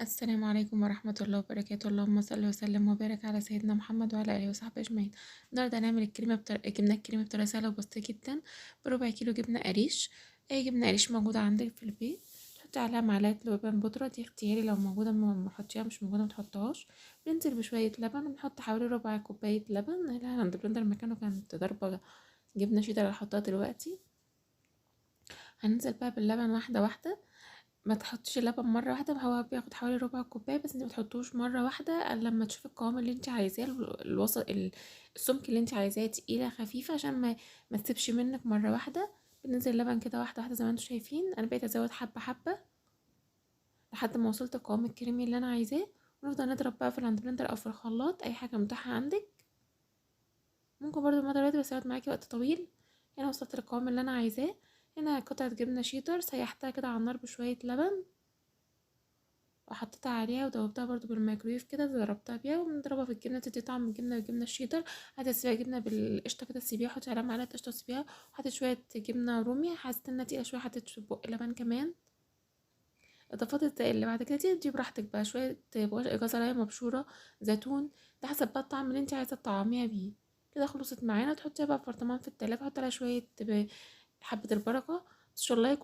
السلام عليكم ورحمة الله وبركاته. اللهم صل وسلم وبارك على سيدنا محمد وعلى آله وصحبه أجمعين. النهاردة هنعمل جبنة الكريمة بطريقة سهلة وبسيطة جدا. بربع كيلو جبنة قريش، أي جبنة قريش موجودة عندك في البيت. تحطي عليها معلقة لبن بودرة، دي اختياري، لو موجودة محطيها، مش موجودة متحطهاش. بننزل بشوية لبن ونحط حوالي ربع كوباية لبن. اللي عند بلندر مكانه كانت ضربة جبنة شيدر اللي هحطها دلوقتي. هننزل بقى باللبن واحدة واحدة، ما تحطيش اللبن مره واحده، هو بياخد حوالي ربع كوبايه بس، انت ما تحطوش مره واحده الا لما تشوفي القوام اللي انت عايزاه، الوسط السمك اللي انت عايزاه تقيله خفيفه، عشان ما تسيبش منك مره واحده. بننزل اللبن كده واحده واحده زي ما انتم شايفين. انا بقيت ازود حبه حبه لحد ما وصلت القوام الكريمي اللي انا عايزاه. ونفضل نضرب بقى في الهاند بلندر او في الخلاط، اي حاجه متاحه عندك. ممكن برضو المضرب دلوقتي، بس هيقعد معاكي وقت طويل. هنا وصلت للقوام اللي انا عايزاه. هنا قطعه جبنه شيدر سيحتها كده على النار بشويه لبن، وحطيتها عليها ودوبتها برضو بالميكرويف كده، ضربتها بيها ونضربها في الجبنه تدي طعم الجبنه والجبنه الشيدر. هتسيبيها جبنه بالقشطه كده، تسيبيها، حطي عليها معلقه قشطه وسيبيها. حطيت شويه جبنه رومي، حسيت انها تقيله شويه، حطيت في بق لبن كمان. اضافات اللي بعد كده دي براحتك بقى، شويه جزرايه مبشوره، زيتون، ده حسب بقى الطعم اللي انت عايزه تطعميها بيه. كده خلصت معانا. تحطيها بقى في برطمان في التلاجة، حطي عليها شويه حبه البركه ان شاء الله.